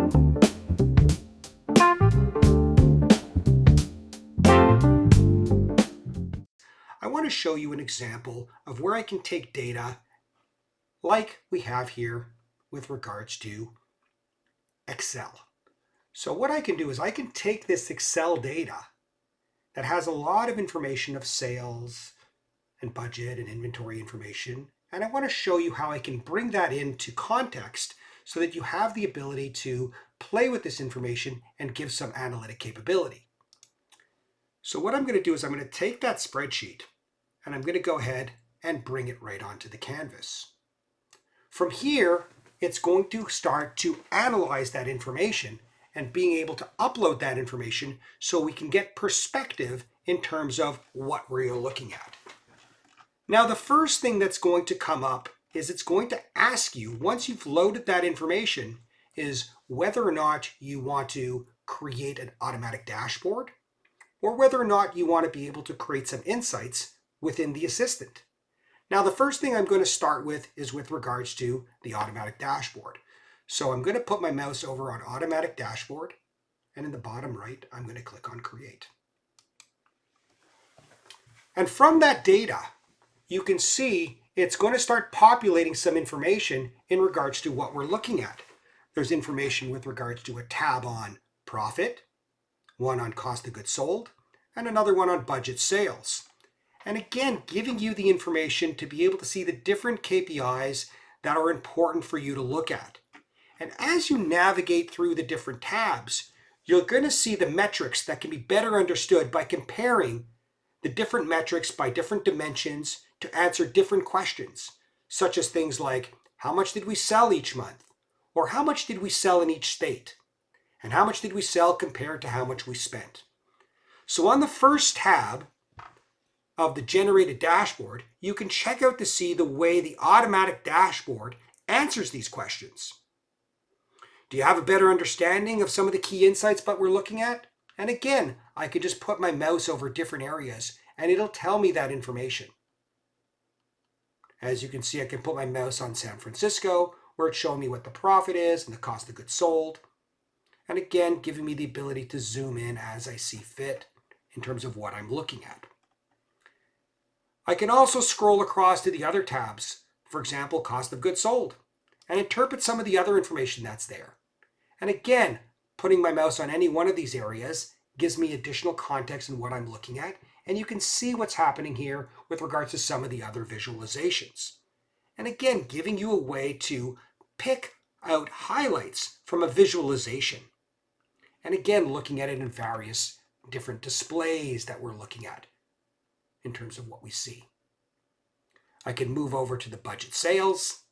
I want to show you an example of where I can take data like we have here with regards to Excel. So what I can do is I can take this Excel data that has a lot of information of sales and budget and inventory information, and I want to show you how I can bring that into context so that you have the ability to play with this information and give some analytic capability. So what I'm going to do is I'm going to take that spreadsheet and I'm going to go ahead and bring it right onto the canvas. From here, it's going to start to analyze that information and being able to upload that information so we can get perspective in terms of what we're looking at. Now, the first thing that's going to come up is it's going to ask you, once you've loaded that information, is whether or not you want to create an automatic dashboard or whether or not you want to be able to create some insights within the assistant. Now, the first thing I'm going to start with is with regards to the automatic dashboard. So I'm going to put my mouse over on automatic dashboard, and in the bottom right, I'm going to click on create. And from that data, you can see it's going to start populating some information in regards to what we're looking at. There's information with regards to a tab on profit, one on cost of goods sold, and another one on budget sales. And again, giving you the information to be able to see the different KPIs that are important for you to look at. And as you navigate through the different tabs, you're going to see the metrics that can be better understood by comparing the different metrics by different dimensions to answer different questions, such as things like how much did we sell each month, or how much did we sell in each state, and how much did we sell compared to how much we spent. So on the first tab of the generated dashboard, you can check out to see the way the automatic dashboard answers these questions. Do you have a better understanding of some of the key insights that we're looking at? And again, I could just put my mouse over different areas and it'll tell me that information. As you can see, I can put my mouse on San Francisco where it's showing me what the profit is and the cost of goods sold. And again, giving me the ability to zoom in as I see fit in terms of what I'm looking at. I can also scroll across to the other tabs, for example, cost of goods sold, and interpret some of the other information that's there. And again, putting my mouse on any one of these areas gives me additional context in what I'm looking at, and you can see what's happening here with regards to some of the other visualizations. And again, giving you a way to pick out highlights from a visualization. And again, looking at it in various different displays that we're looking at in terms of what we see. I can move over to the budget sales,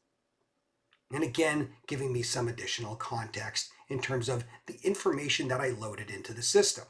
and again, giving me some additional context in terms of the information that I loaded into the system.